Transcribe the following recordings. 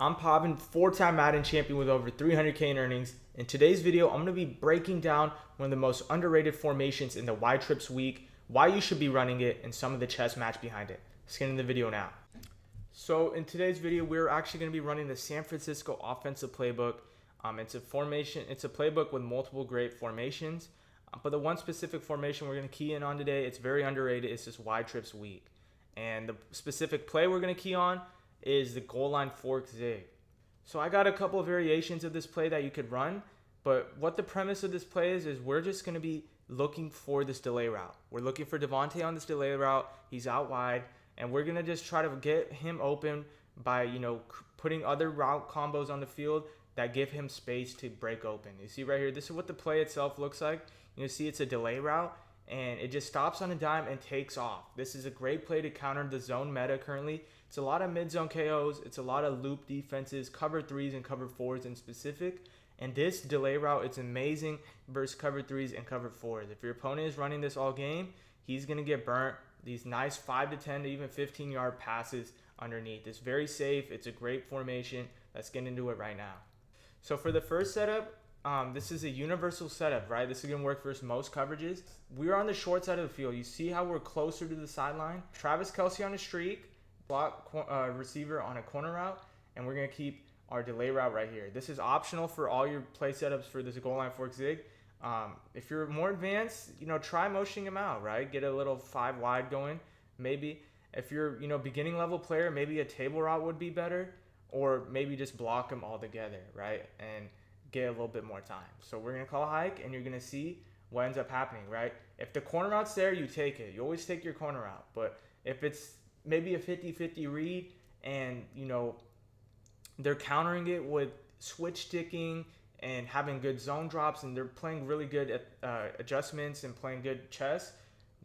I'm Pavin, 4-time Madden champion with over 300K in earnings. In today's video, I'm going to be breaking down one of the most underrated formations in the Y Trips week, why you should be running it, and some of the chess match behind it. Let's get into the video now. So in today's video, we're actually going to be running the San Francisco offensive playbook. It's a playbook with multiple great formations, but the one specific formation we're going to key in on today, it's very underrated. It's this Y Trips week, and the specific play we're going to key on is the goal line fork zig. So I got a couple of variations of this play that you could run, but what the premise of this play is we're just going to be looking for this delay route. We're looking for Devontae on this delay route. He's out wide, and we're going to just try to get him open by, putting other route combos on the field that give him space to break open. You see right here, this is what the play itself looks like. You see it's a delay route, and it just stops on a dime and takes off. This is a great play to counter the zone meta currently. It's a lot of mid-zone KOs. It's a lot of loop defenses, cover threes and cover fours in specific. And this delay route, it's amazing versus cover threes and cover fours. If your opponent is running this all game, he's going to get burnt. These nice 5 to 10 to even 15-yard passes underneath. It's very safe. It's a great formation. Let's get into it right now. So for the first setup, this is a universal setup, right? This is going to work versus most coverages. We're on the short side of the field. You see how we're closer to the sideline? Travis Kelce on a streak, block receiver on a corner route, and we're going to keep our delay route right here. This is optional for all your play setups for this goal line fork zig. If you're more advanced, try motioning him out, right? Get a little 5 wide going, maybe. If you're, beginning level player, maybe a table route would be better, or maybe just block him altogether, right? And get a little bit more time. So we're going to call a hike, and you're going to see what ends up happening, right? If the corner route's there, you take it. You always take your corner route. But if it's maybe a 50-50 read and, they're countering it with switch sticking and having good zone drops, and they're playing really good at adjustments and playing good chess,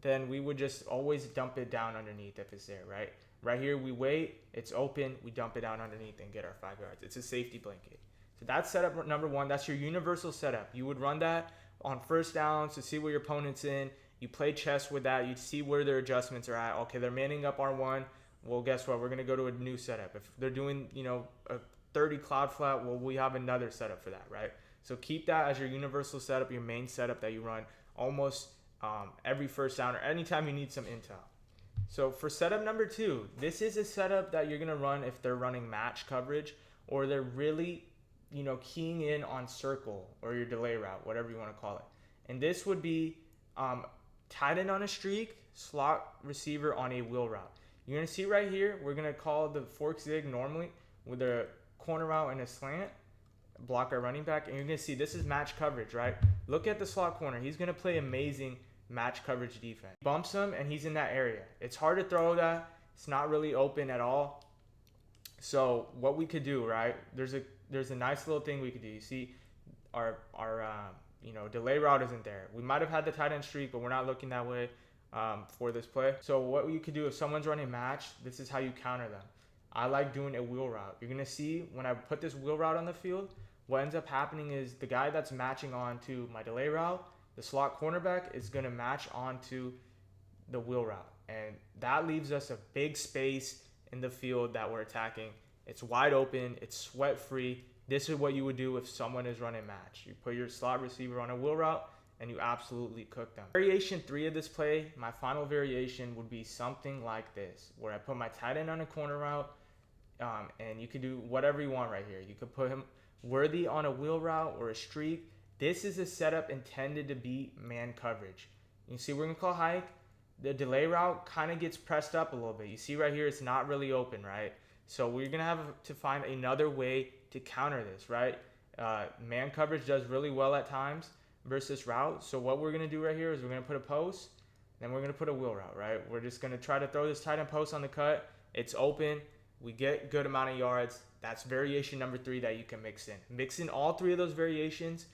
then we would just always dump it down underneath if it's there, right? Right here, we wait, it's open, we dump it down underneath and get our 5 yards. It's a safety blanket. So that's setup number one. That's your universal setup. You would run that on first downs to see where your opponent's in. You play chess with that. You see where their adjustments are at. Okay, they're manning up R1. Well, guess what? We're going to go to a new setup. If they're doing, a 30 cloud flat, well, we have another setup for that, right? So keep that as your universal setup, your main setup that you run almost every first down or anytime you need some intel. So for setup number 2, this is a setup that you're going to run if they're running match coverage or they're really keying in on circle or your delay route, whatever you want to call it. And this would be tight end on a streak, slot receiver on a wheel route. You're going to see right here, we're going to call the fork zig normally with a corner route and a slant, block our running back. And you're going to see this is match coverage, right? Look at the slot corner. He's going to play amazing match coverage defense. Bumps him and he's in that area. It's hard to throw that. It's not really open at all. So what we could do, right? There's a nice little thing we could do. You see our delay route isn't there. We might have had the tight end streak, but we're not looking that way for this play. So what you could do if someone's running match, this is how you counter them. I like doing a wheel route. You're going to see when I put this wheel route on the field, what ends up happening is the guy that's matching on to my delay route, the slot cornerback, is going to match onto the wheel route. And that leaves us a big space in the field that we're attacking. It's wide open. It's sweat free. This is what you would do if someone is running match. You put your slot receiver on a wheel route and you absolutely cook them. Variation 3 of this play, my final variation would be something like this, where I put my tight end on a corner route, and you could do whatever you want right here. You could put him worthy on a wheel route or a streak. This is a setup intended to beat man coverage. You see, we're going to call hike. The delay route kind of gets pressed up a little bit. You see right here, it's not really open, right? So we're going to have to find another way to counter this, right? Man coverage does really well at times versus route. So what we're going to do right here is we're going to put a post, then we're going to put a wheel route, right? We're just going to try to throw this tight end post on the cut. It's open. We get good amount of yards. That's variation number 3 that you can mix in. Mix in all 3 of those variations.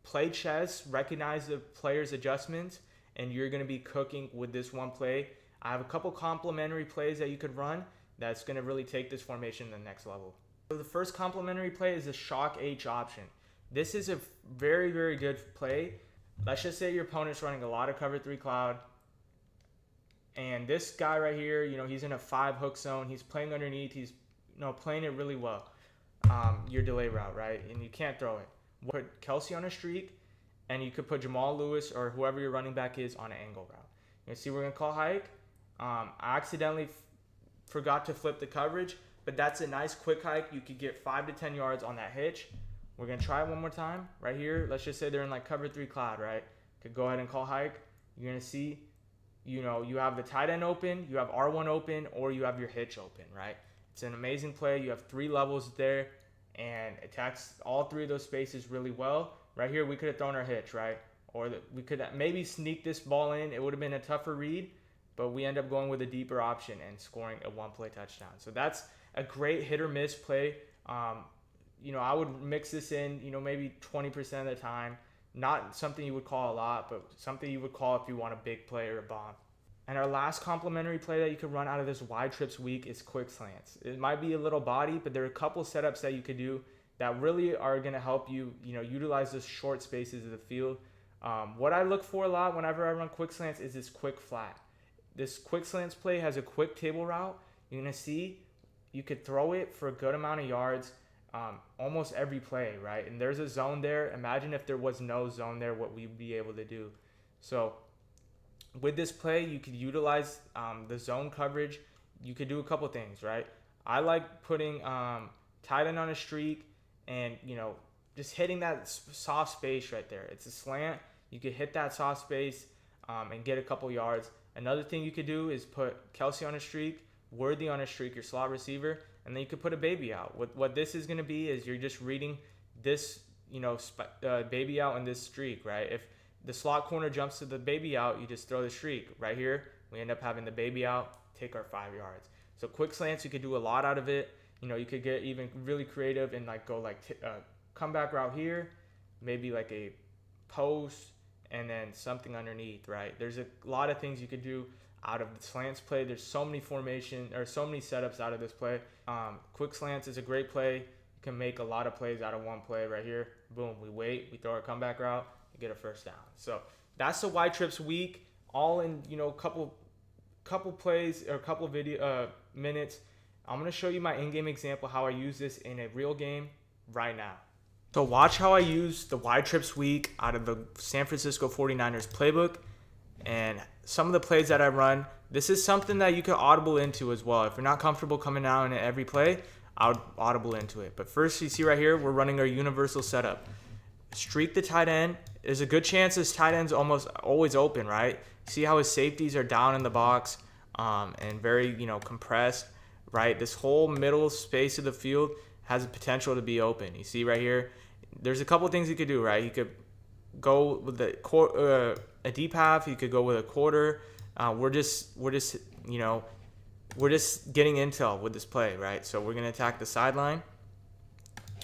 Play chess, recognize the player's adjustments, and you're going to be cooking with this one play. I have a couple complementary plays that you could run that's going to really take this formation to the next level. So the first complementary play is the shock H option. This is a very, very good play. Let's just say your opponent's running a lot of cover 3 cloud. And this guy right here, he's in a 5 hook zone. He's playing underneath. He's playing it really well, your delay route, right? And you can't throw it. Put Kelsey on a streak, and you could put Jamal Lewis or whoever your running back is on an angle route. You see, we're gonna call hike. I accidentally forgot to flip the coverage, but that's a nice quick hike. You could get 5 to 10 yards on that hitch. We're gonna try it one more time right here. Let's just say they're in like cover 3 cloud, right? Could go ahead and call hike. You're gonna see, you have the tight end open, you have R1 open, or you have your hitch open, right? It's an amazing play. You have 3 levels there, and attacks all 3 of those spaces really well. Right here, we could have thrown our hitch, right? Or we could maybe sneak this ball in. It would have been a tougher read, but we end up going with a deeper option and scoring a 1-play touchdown. So that's a great hit or miss play. I would mix this in, maybe 20% of the time. Not something you would call a lot, but something you would call if you want a big play or a bomb. And our last complementary play that you could run out of this wide trips week is quick slants. It might be a little body, but there are a couple setups that you could do that really are going to help you, utilize those short spaces of the field. What I look for a lot whenever I run quick slants is this quick flat. This quick slants play has a quick table route. You're going to see you could throw it for a good amount of yards almost every play, right? And there's a zone there. Imagine if there was no zone there, what we'd be able to do. So with this play, you could utilize the zone coverage. You could do a couple things, right? I like putting tight end on a streak and, just hitting that soft space right there. It's a slant. You could hit that soft space and get a couple yards. Another thing you could do is put Kelsey on a streak, Worthy on a streak, your slot receiver, and then you could put a baby out. What this is going to be is you're just reading this, baby out in this streak, right? If the slot corner jumps to the baby out, you just throw the streak. Right here, we end up having the baby out, take our 5 yards. So quick slants, you could do a lot out of it. You could get even really creative and go comeback route here, maybe like a post, and then something underneath, right? There's a lot of things you could do out of the slants play. There's so many so many setups out of this play. Quick slants is a great play. You can make a lot of plays out of one play right here. Boom, we wait, we throw our comeback route, and get a first down. So that's the wide trips week, all in couple plays or couple video minutes. I'm gonna show you my in-game example how I use this in a real game right now. So watch how I use the wide trips week out of the San Francisco 49ers playbook and some of the plays that I run. This is something that you can audible into as well. If you're not comfortable coming out in every play, I would audible into it. But first, you see right here, we're running our universal setup. Streak the tight end. There's a good chance this tight end's almost always open, right? See how his safeties are down in the box and very, compressed, right? This whole middle space of the field has the potential to be open. You see right here, there's a couple things you could do, right? You could go with a deep half. You could go with a quarter. We're just getting intel with this play, right? So we're gonna attack the sideline.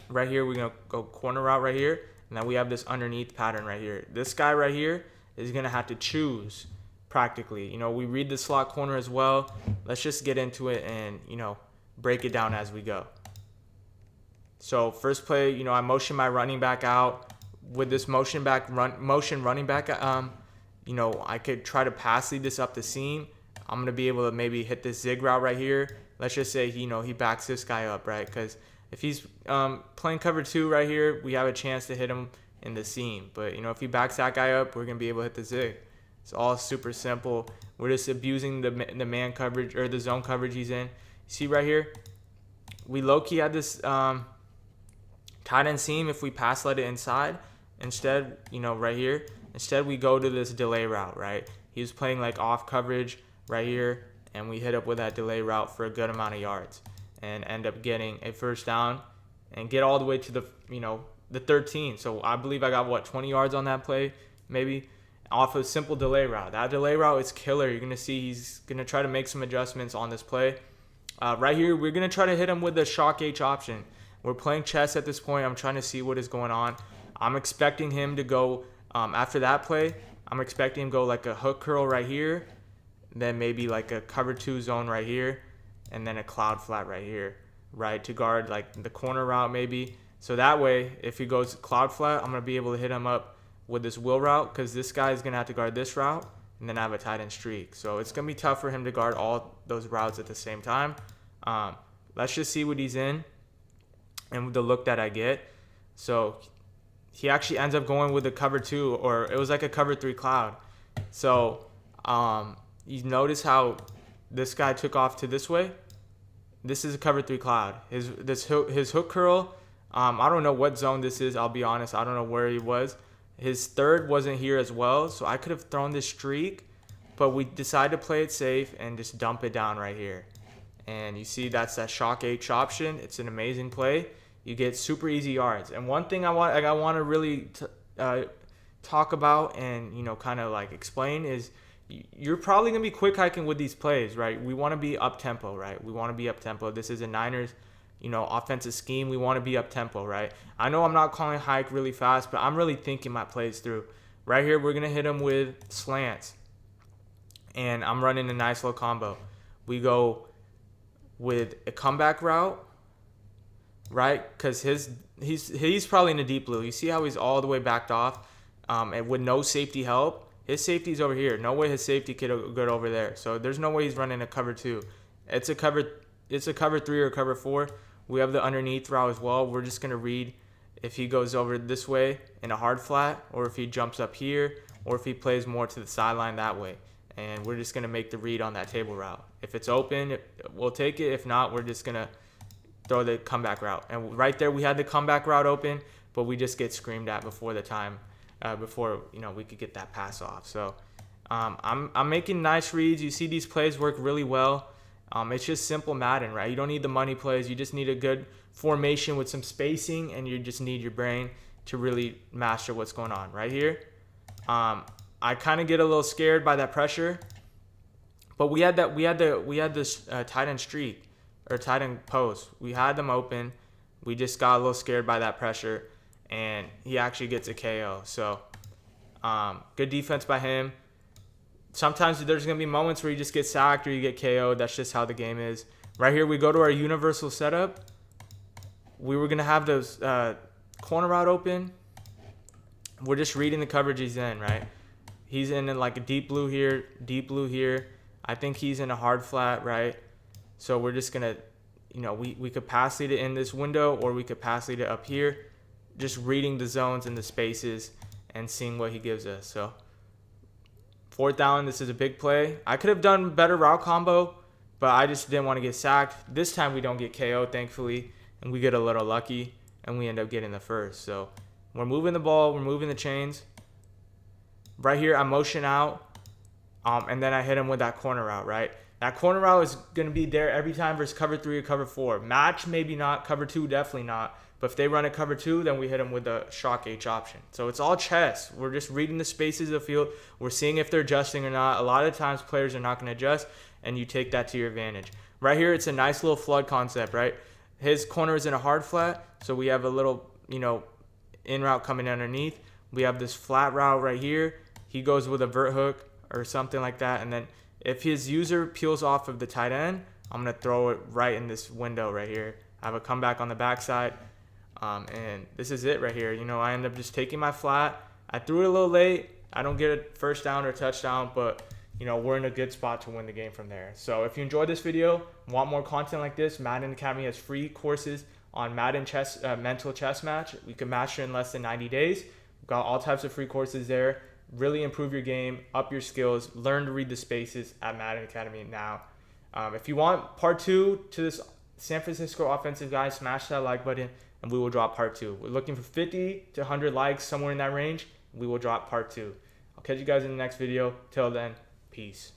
Right here, we're gonna go corner route right here, and then we have this underneath pattern right here. This guy right here is gonna have to choose practically. We read the slot corner as well. Let's just get into it and break it down as we go. So first play, I motion my running back out. With this motion running back, I could try to pass lead this up the seam. I'm gonna be able to maybe hit this zig route right here. Let's just say he backs this guy up, right? Because if he's playing cover 2 right here, we have a chance to hit him in the seam. But if he backs that guy up, we're gonna be able to hit the zig. It's all super simple. We're just abusing the man coverage or the zone coverage he's in. See right here, we low-key had this tight end seam if we pass let it inside. Instead, right here, we go to this delay route, right? He was playing off coverage right here, and we hit up with that delay route for a good amount of yards and end up getting a first down and get all the way to the 13. So I believe I got 20 yards on that play, maybe, off a simple delay route. That delay route is killer. You're gonna see he's gonna try to make some adjustments on this play. Right here, we're gonna try to hit him with the shock H option. We're playing chess at this point. I'm trying to see what is going on. I'm expecting him to go, after that play, I'm expecting him to go like a hook curl right here, then maybe like a cover 2 zone right here, and then a cloud flat right here, right, to guard the corner route maybe. So that way, if he goes cloud flat, I'm going to be able to hit him up with this wheel route because this guy is going to have to guard this route and then have a tight end streak. So it's going to be tough for him to guard all those routes at the same time. let's just see what he's in and the look that I get. So he actually ends up going with a cover 2, or it was like a cover 3 cloud. So you notice how this guy took off to this way. This is a cover 3 cloud. His hook curl, I don't know what zone this is. I'll be honest, I don't know where he was. His third wasn't here as well, so I could have thrown this streak, but we decided to play it safe and just dump it down right here. And you see that's that shock H option. It's an amazing play. You get super easy yards. And one thing I want to really talk about and kind of like explain is you're probably gonna be quick hiking with these plays, right? We want to be up tempo, right? We want to be up tempo. This is a Niners offensive scheme. We want to be up tempo, right? I know I'm not calling hike really fast, but I'm really thinking my plays through. Right here, we're going to hit him with slants. And I'm running a nice little combo. We go with a comeback route, right? Because he's probably in a deep blue. You see how he's all the way backed off and with no safety help? His safety's over here. No way his safety could go over there. So there's no way he's running a cover 2. It's a cover 3 or cover 4. We have the underneath route as well. We're just going to read if he goes over this way in a hard flat, or if he jumps up here, or if he plays more to the sideline that way. And we're just going to make the read on that table route. If it's open, we'll take it. If not, we're just going to throw the comeback route. And right there, we had the comeback route open, but we just get screamed at before the time, before we could get that pass off. So I'm making nice reads. You see these plays work really well. It's just simple Madden, right? You don't need the money plays. You just need a good formation with some spacing, and you just need your brain to really master what's going on. Right here, I kind of get a little scared by that pressure, but we had this tight end streak or tight end post. We had them open. We just got a little scared by that pressure, and he actually gets a KO. So good defense by him. Sometimes there's going to be moments where you just get sacked or you get KO'd. That's just how the game is. Right here, we go to our universal setup. We were going to have those corner route open. We're just reading the coverage he's in, right? He's in like a deep blue here, deep blue here. I think he's in a hard flat, right? So we're just going to, we could pass lead it in this window, or we could pass lead it up here. Just reading the zones and the spaces and seeing what he gives us. So 4th down, this is a big play. I could have done better route combo, but I just didn't want to get sacked. This time we don't get KO, thankfully, and we get a little lucky, and we end up getting the first. So we're moving the ball. We're moving the chains. Right here, I motion out, and then I hit him with that corner route, right? That corner route is going to be there every time versus cover 3 or cover 4. Match, maybe not. Cover 2, definitely not. But if they run a cover 2, then we hit them with the shock H option. So it's all chess. We're just reading the spaces of the field. We're seeing if they're adjusting or not. A lot of times players are not going to adjust, and you take that to your advantage. Right here, it's a nice little flood concept, right? His corner is in a hard flat, so we have a little, in route coming underneath. We have this flat route right here. He goes with a vert hook or something like that, and then if his user peels off of the tight end, I'm going to throw it right in this window right here. I have a comeback on the backside. And this is it right here. I end up just taking my flat. I threw it a little late. I don't get a first down or touchdown, but we're in a good spot to win the game from there. So if you enjoyed this video, want more content like this, Madden Academy has free courses on Madden mental chess match. We can master in less than 90 days. We've got all types of free courses there. Really improve your game, up your skills, learn to read the spaces at Madden Academy now. If you want part 2 to this San Francisco offensive guy, smash that like button, and we will drop part 2. We're looking for 50 to 100 likes, somewhere in that range. We will drop part 2. I'll catch you guys in the next video. Till then, peace.